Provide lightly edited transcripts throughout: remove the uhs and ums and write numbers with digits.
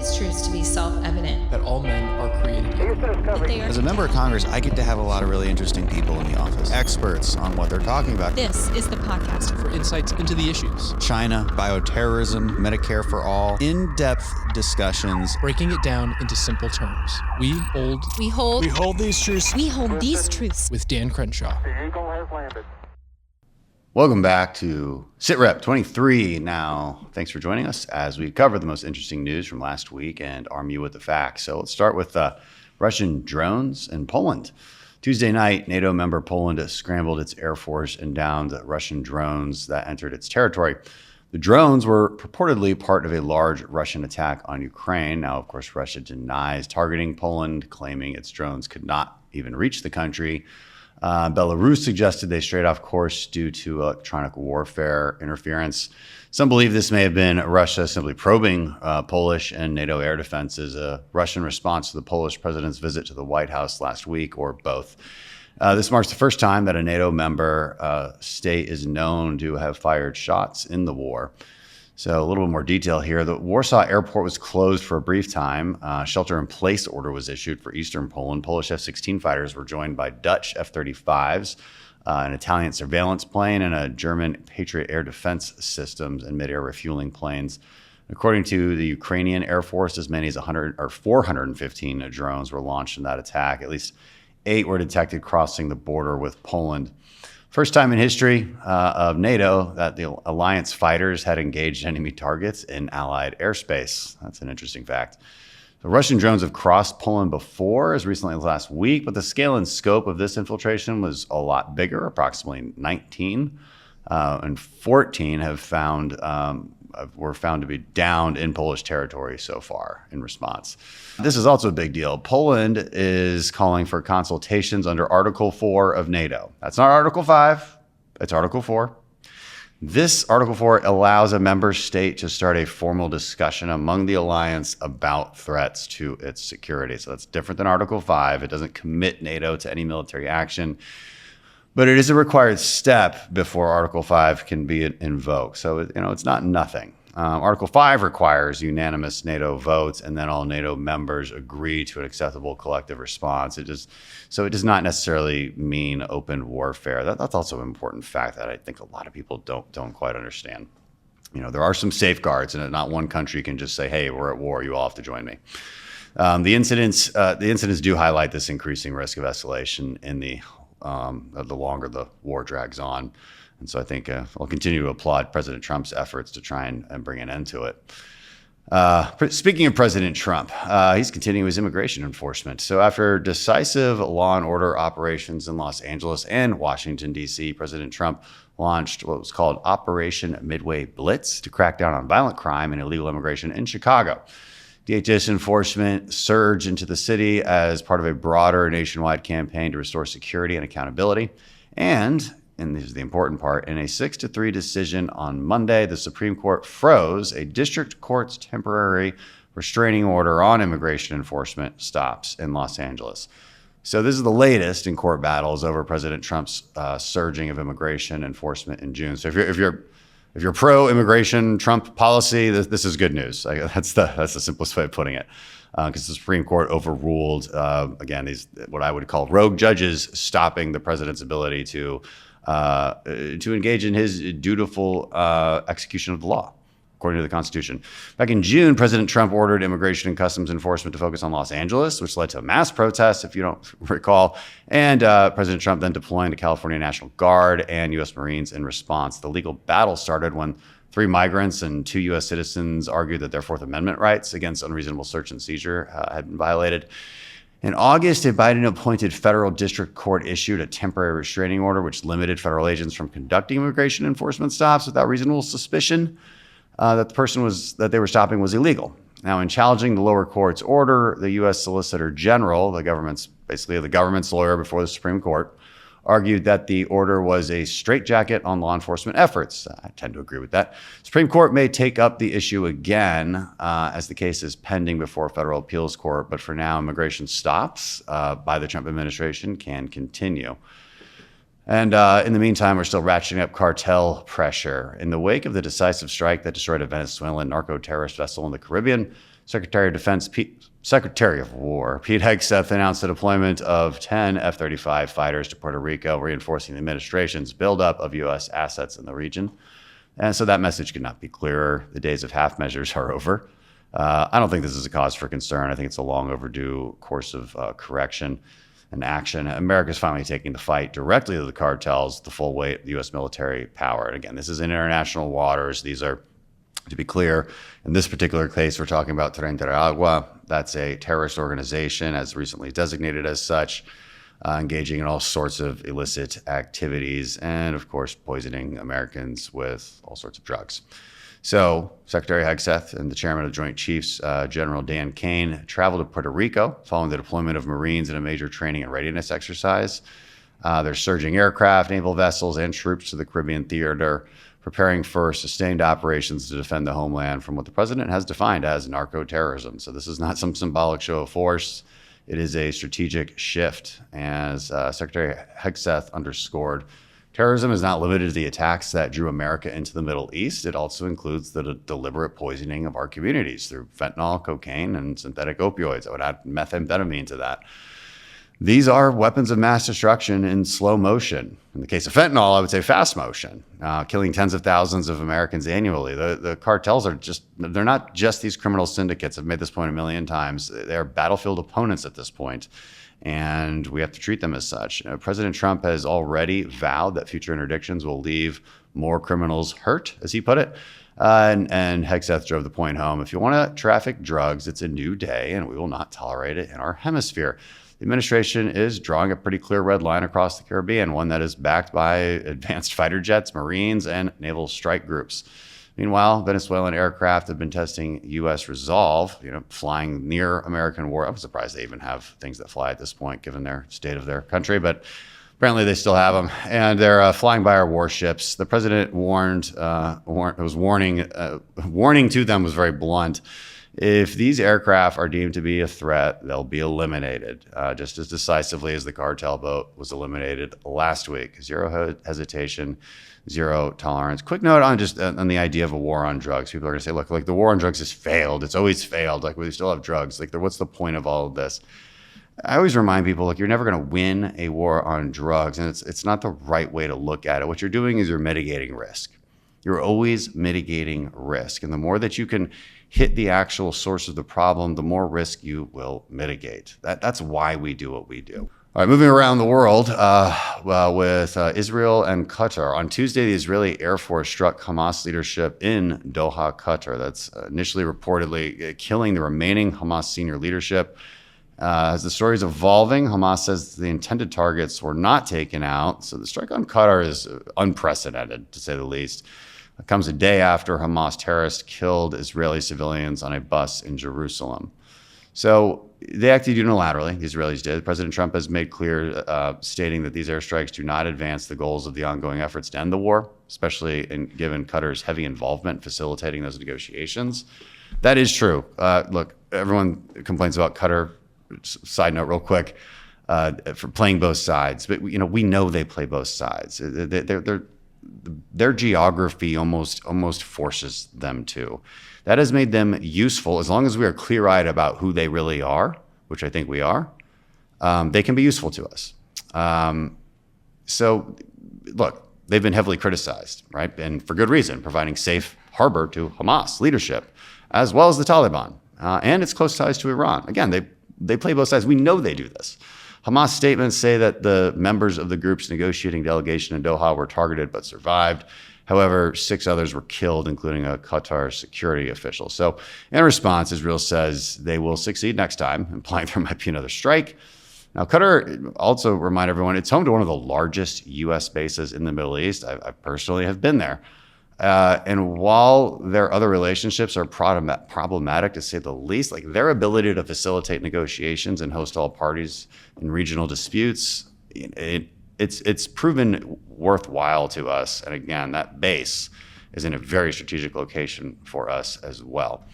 these truths to be self-evident. That all men are created equal. As a member of Congress, I get to have a lot of really interesting people in the office. Experts on what they're talking about. This is the podcast for insights into the issues. China, bioterrorism, Medicare for all. In-depth discussions. Breaking it down into simple terms. We hold these truths. We hold these truths. With Dan Crenshaw. The Eagle has landed. Welcome back to SITREP 23 now. Thanks for joining us as we cover the most interesting news from last week and arm you with the facts. So let's start with Russian drones in Poland. Tuesday night, NATO member Poland scrambled its air force and downed Russian drones that entered its territory. The drones were purportedly part of a large Russian attack on Ukraine. Now, of course, Russia denies targeting Poland, claiming its drones could not even reach the country. Belarus suggested they strayed off course due to electronic warfare interference. Some believe this may have been Russia simply probing Polish and NATO air defenses, a Russian response to the Polish president's visit to the White House last week, or both. This marks the first time that a NATO member state is known to have fired shots in the war. So a little bit more detail here. The Warsaw airport was closed for a brief time. Shelter-in-place order was issued for eastern Poland. Polish F-16 fighters were joined by Dutch F-35s, an Italian surveillance plane, and a German Patriot air defense systems and mid-air refueling planes. According to the Ukrainian Air Force, as many as 415 drones were launched in that attack. At least 8 were detected crossing the border with Poland. First time in history of NATO that the alliance fighters had engaged enemy targets in Allied airspace. That's an interesting fact. The Russian drones have crossed Poland before, as recently as last week, but the scale and scope of this infiltration was a lot bigger, approximately 19, and 14 were found to be downed in Polish territory so far in response. This is also a big deal. Poland is calling for consultations under Article 4 of NATO. That's not Article 5, it's Article 4. This Article 4 allows a member state to start a formal discussion among the alliance about threats to its security. So that's different than Article 5. It doesn't commit NATO to any military action, but it is a required step before Article 5 can be invoked. So, it's not nothing. Article 5 requires unanimous NATO votes, and then all NATO members agree to an acceptable collective response. It does not necessarily mean open warfare. That's also an important fact that I think a lot of people don't quite understand. There are some safeguards, and not one country can just say, "Hey, we're at war. You all have to join me." The incidents do highlight this increasing risk of escalation in the longer the war drags on. And so I think I'll continue to applaud President Trump's efforts to try and bring an end to it. Speaking of President Trump, he's continuing his immigration enforcement. So after decisive law and order operations in Los Angeles and Washington, D.C., President Trump launched what was called Operation Midway Blitz to crack down on violent crime and illegal immigration in Chicago. DHS enforcement surged into the city as part of a broader nationwide campaign to restore security and accountability. And this is the important part, in a 6-3 decision on Monday, the Supreme Court froze a district court's temporary restraining order on immigration enforcement stops in Los Angeles. So this is the latest in court battles over President Trump's surging of immigration enforcement in June. So if you're pro-immigration Trump policy, this is good news. That's the simplest way of putting it. Because the Supreme Court overruled, again, these what I would call rogue judges stopping the president's ability to engage in his dutiful execution of the law, according to the Constitution. Back in June, President Trump ordered Immigration and Customs Enforcement to focus on Los Angeles, which led to mass protests, if you don't recall, and President Trump then deploying the California National Guard and U.S. Marines in response. The legal battle started when 3 migrants and 2 U.S. citizens argued that their Fourth Amendment rights against unreasonable search and seizure had been violated. In August, a Biden-appointed federal district court issued a temporary restraining order which limited federal agents from conducting immigration enforcement stops without reasonable suspicion that the person that they were stopping was illegal. Now, in challenging the lower court's order, the U.S. Solicitor General, the government's lawyer before the Supreme Court, argued that the order was a straitjacket on law enforcement efforts. I tend to agree with that. Supreme Court may take up the issue again as the case is pending before a federal appeals court, but for now, immigration stops by the Trump administration can continue. And in the meantime, we're still ratcheting up cartel pressure. In the wake of the decisive strike that destroyed a Venezuelan narco-terrorist vessel in the Caribbean, Secretary of War Pete Hegseth announced the deployment of 10 F-35 fighters to Puerto Rico, reinforcing the administration's buildup of U.S. assets in the region. And so that message could not be clearer. The days of half measures are over. I don't think this is a cause for concern. I think it's a long overdue course of correction and action. America's finally taking the fight directly to the cartels, the full weight of the U.S. military power. And again, this is in international waters. These are, to be clear, in this particular case, we're talking about Tren de Agua. That's a terrorist organization, as recently designated as such, engaging in all sorts of illicit activities and, of course, poisoning Americans with all sorts of drugs. So Secretary Hegseth and the chairman of the Joint Chiefs, General Dan Kane, traveled to Puerto Rico following the deployment of Marines in a major training and readiness exercise. They're surging aircraft, naval vessels, and troops to the Caribbean theater, preparing for sustained operations to defend the homeland from what the president has defined as narco-terrorism. So this is not some symbolic show of force. It is a strategic shift. As Secretary Hegseth underscored, terrorism is not limited to the attacks that drew America into the Middle East. It also includes the deliberate poisoning of our communities through fentanyl, cocaine, and synthetic opioids. I would add methamphetamine to that. These are weapons of mass destruction in slow motion. In the case of fentanyl, I would say fast motion, killing tens of thousands of Americans annually. The cartels are they're not just these criminal syndicates. I've made this point a million times. They're battlefield opponents at this point, and we have to treat them as such. President Trump has already vowed that future interdictions will leave more criminals hurt, as he put it. And Hegseth drove the point home. If you want to traffic drugs, it's a new day, and we will not tolerate it in our hemisphere. The administration is drawing a pretty clear red line across the Caribbean, one that is backed by advanced fighter jets, Marines, and naval strike groups. Meanwhile, Venezuelan aircraft have been testing U.S. Resolve, flying near American war. I'm surprised they even have things that fly at this point, given their state of their country, but apparently they still have them. And they're flying by our warships. The president warning to them was very blunt. If these aircraft are deemed to be a threat, they'll be eliminated, just as decisively as the cartel boat was eliminated last week. Zero hesitation, zero tolerance. Quick note on the idea of a war on drugs. People are going to say, look, the war on drugs has failed. It's always failed. We still have drugs. What's the point of all of this? I always remind people, you're never going to win a war on drugs, and it's not the right way to look at it. What you're doing is you're mitigating risk. You're always mitigating risk. And the more that you can hit the actual source of the problem, the more risk you will mitigate. That's why we do what we do. All right, moving around the world with Israel and Qatar. On Tuesday, the Israeli Air Force struck Hamas leadership in Doha, Qatar. That's initially reportedly killing the remaining Hamas senior leadership. As the story is evolving, Hamas says the intended targets were not taken out. So the strike on Qatar is unprecedented, to say the least. It comes a day after Hamas terrorists killed Israeli civilians on a bus in Jerusalem. So they acted unilaterally, the Israelis did. President Trump has made clear, stating that these airstrikes do not advance the goals of the ongoing efforts to end the war, especially given Qatar's heavy involvement in facilitating those negotiations. That is true. Look, everyone complains about Qatar. Side note real quick, for playing both sides. But we know they play both sides. Their geography almost forces them to. That has made them useful. As long as we are clear-eyed about who they really are, which I think we are, they can be useful to us. So, look, they've been heavily criticized, right? And for good reason, providing safe harbor to Hamas leadership, as well as the Taliban, and its close ties to Iran. Again, they play both sides. We know they do this. Hamas statements say that the members of the group's negotiating delegation in Doha were targeted but survived. However, 6 others were killed, including a Qatar security official. So in response, Israel says they will succeed next time, implying there might be another strike. Now, Qatar, also remind everyone, it's home to one of the largest U.S. bases in the Middle East. I personally have been there. And while their other relationships are problematic, to say the least, their ability to facilitate negotiations and host all parties in regional disputes, it's proven worthwhile to us. And again, that base is in a very strategic location for us as well.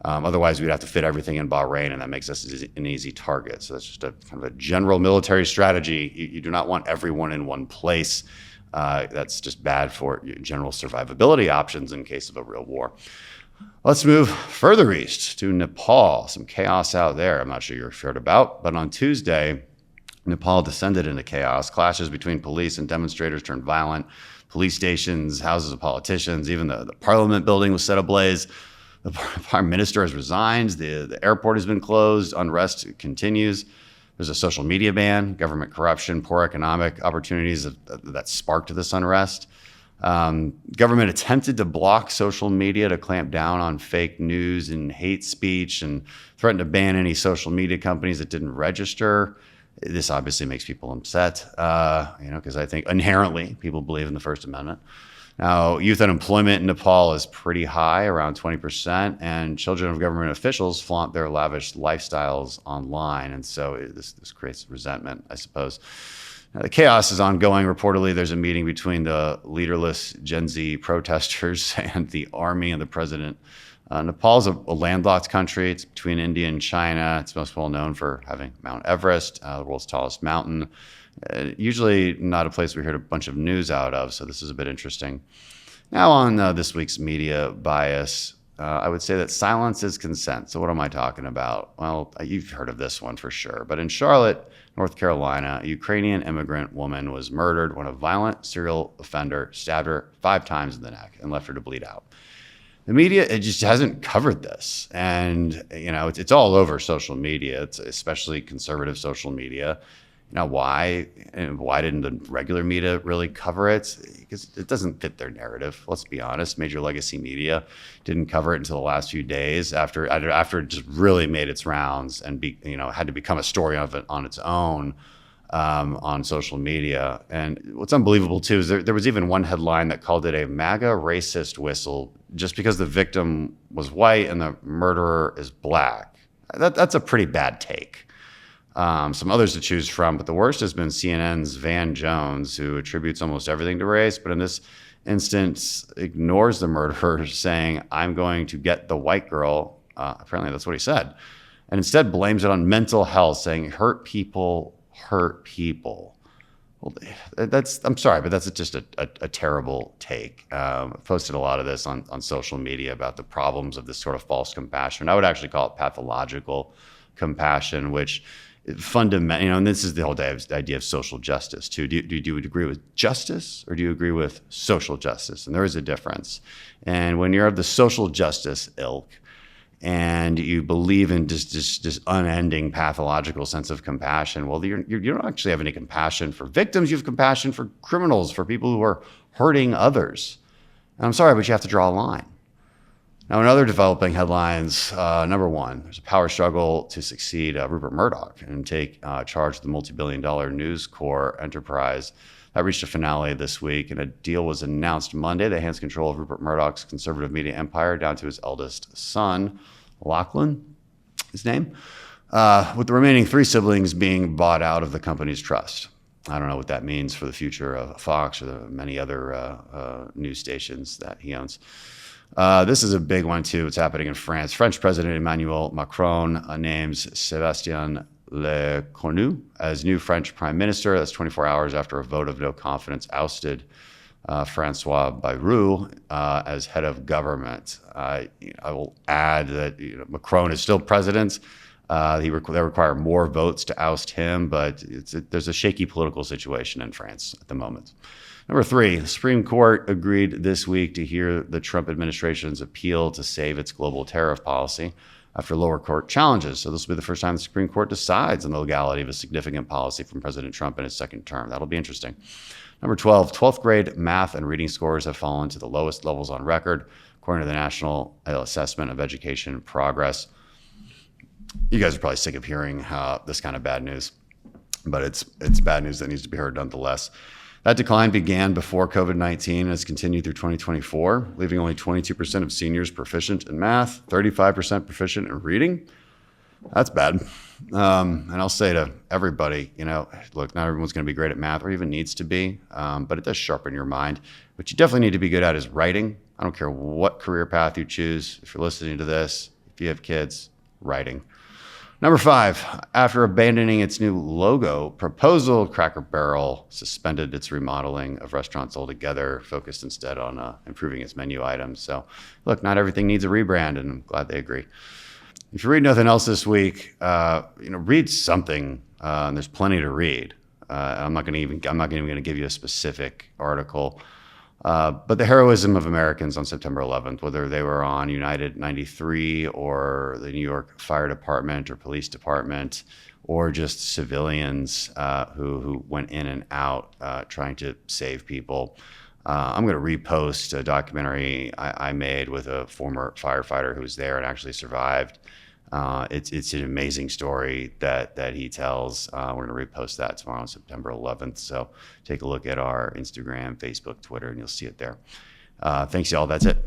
Otherwise, we'd have to fit everything in Bahrain, and that makes us an easy target. So that's just a kind of a general military strategy. You do not want everyone in one place. That's just bad for general survivability options in case of a real war. Let's move further east to Nepal. Some chaos out there I'm not sure you've heard about, but on Tuesday, Nepal descended into chaos. Clashes between police and demonstrators turned violent. Police stations, houses of politicians, even the parliament building was set ablaze. The prime minister has resigned. The airport has been closed. Unrest continues. There's a social media ban, government corruption, poor economic opportunities that sparked this unrest. Government attempted to block social media to clamp down on fake news and hate speech and threatened to ban any social media companies that didn't register. This obviously makes people upset, because I think inherently people believe in the First Amendment. Now, youth unemployment in Nepal is pretty high, around 20%, and children of government officials flaunt their lavish lifestyles online. And so this creates resentment, I suppose. Now, the chaos is ongoing. Reportedly, there's a meeting between the leaderless Gen Z protesters and the army and the president. Nepal is a landlocked country. It's between India and China. It's most well known for having Mount Everest, the world's tallest mountain. Usually not a place we heard a bunch of news out of, so this is a bit interesting. Now on this week's media bias, I would say that silence is consent. So what am I talking about? Well, you've heard of this one for sure. But in Charlotte, North Carolina, a Ukrainian immigrant woman was murdered when a violent serial offender stabbed her 5 times in the neck and left her to bleed out. The media, it just hasn't covered this. And, it's all over social media. It's especially conservative social media. Why? And why didn't the regular media really cover it? Because it doesn't fit their narrative. Let's be honest. Major legacy media didn't cover it until the last few days after it just really made its rounds and had to become a story of it on its own on social media. And what's unbelievable too is there was even one headline that called it a MAGA racist whistle just because the victim was white and the murderer is black. That's a pretty bad take. Some others to choose from, but the worst has been CNN's Van Jones, who attributes almost everything to race, but in this instance ignores the murderer, saying, "I'm going to get the white girl." Apparently that's what he said. And instead blames it on mental health, saying hurt people hurt people. Well, I'm sorry, but that's just a terrible take. I've posted a lot of this on social media about the problems of this sort of false compassion. I would actually call it pathological compassion, which fundamental, and this is the whole idea of social justice too. Do you agree with justice or do you agree with social justice? And there is a difference. And when you're of the social justice ilk and you believe in just unending pathological sense of compassion, well, you don't actually have any compassion for victims. You have compassion for criminals, for people who are hurting others. And I'm sorry, but you have to draw a line. Now, in other developing headlines, number one, there's a power struggle to succeed Rupert Murdoch and take charge of the multi-billion-dollar News Corp enterprise. That reached a finale this week, and a deal was announced Monday that hands control of Rupert Murdoch's conservative media empire down to his eldest son, Lachlan, his name, with the remaining 3 siblings being bought out of the company's trust. I don't know what that means for the future of Fox or the many other news stations that he owns. This is a big one too. It's happening in France. French President Emmanuel Macron names Sébastien Lecornu as new French Prime Minister. That's 24 hours after a vote of no confidence ousted François Bayrou as head of government. I will add that Macron is still president. They require more votes to oust him, but there's a shaky political situation in France at the moment. Number 3, the Supreme Court agreed this week to hear the Trump administration's appeal to save its global tariff policy after lower court challenges. So this will be the first time the Supreme Court decides on the legality of a significant policy from President Trump in his second term. That'll be interesting. Number 12, 12th grade math and reading scores have fallen to the lowest levels on record, according to the National Assessment of Education Progress. You guys are probably sick of hearing this kind of bad news, but it's bad news that needs to be heard nonetheless. That decline began before COVID-19 and has continued through 2024, leaving only 22% of seniors proficient in math, 35% proficient in reading. That's bad. And I'll say to everybody, look, not everyone's going to be great at math or even needs to be, but it does sharpen your mind. What you definitely need to be good at is writing. I don't care what career path you choose. If you're listening to this, if you have kids, writing. Number 5, after abandoning its new logo proposal, Cracker Barrel suspended its remodeling of restaurants altogether, focused instead on improving its menu items. So, look, not everything needs a rebrand, and I'm glad they agree. If you read nothing else this week, read something. And there's plenty to read. I'm not even going to give you a specific article. But the heroism of Americans on September 11th, whether they were on United 93 or the New York Fire Department or Police Department, or just civilians who went in and out trying to save people. I'm going to repost a documentary I made with a former firefighter who was there and actually survived. It's an amazing story that he tells. We're going to repost that tomorrow on September 11th. So take a look at our Instagram, Facebook, Twitter, and you'll see it there. Thanks, y'all. That's it.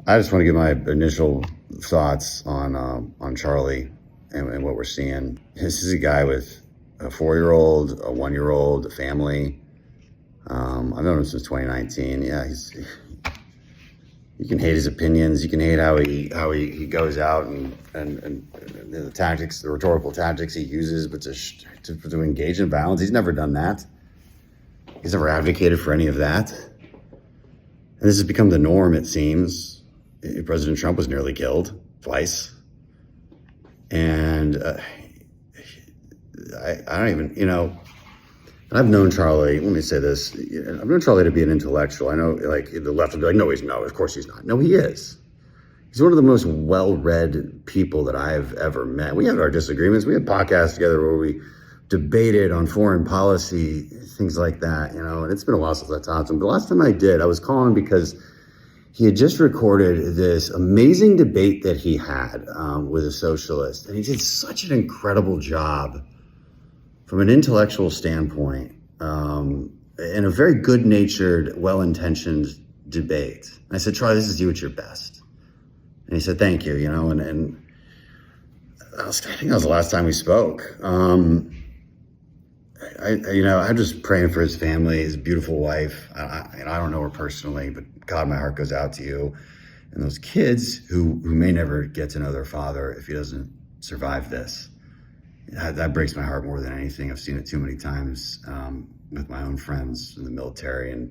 I just want to give my initial thoughts on Charlie and what we're seeing. This is a guy with a 4-year-old, a 1-year-old, a family. I've known him since 2019. Yeah, you can hate his opinions. You can hate how he goes out and the tactics, the rhetorical tactics he uses, but to engage in violence. He's never done that. He's never advocated for any of that. And this has become the norm, it seems. President Trump was nearly killed twice. And I don't even, I've known Charlie, let me say this, I've known Charlie to be an intellectual. I know, the left will be like, no, of course he's not. No, he is. He's one of the most well-read people that I've ever met. We had our disagreements. We had podcasts together where we debated on foreign policy, things like that, and it's been a while since I talked to him. The last time I did, I was calling because he had just recorded this amazing debate that he had with a socialist, and he did such an incredible job from an intellectual standpoint, in a very good-natured, well-intentioned debate. And I said, Charlie, this is you at your best. And he said, thank you, and I think that was the last time we spoke. I'm just praying for his family, his beautiful wife. I don't know her personally, but God, my heart goes out to you. And those kids who may never get to know their father if he doesn't survive this. That breaks my heart more than anything. I've seen it too many times with my own friends in the military, and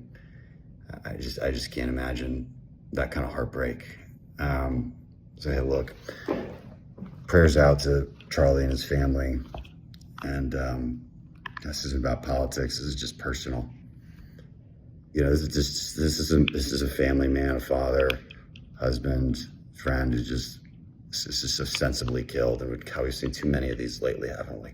I just can't imagine that kind of heartbreak. So hey, look, prayers out to Charlie and his family, and this isn't about politics. This is just personal. This is a family man, a father, husband, friend who just. This is ostensibly killed, and we've seen too many of these lately, haven't we?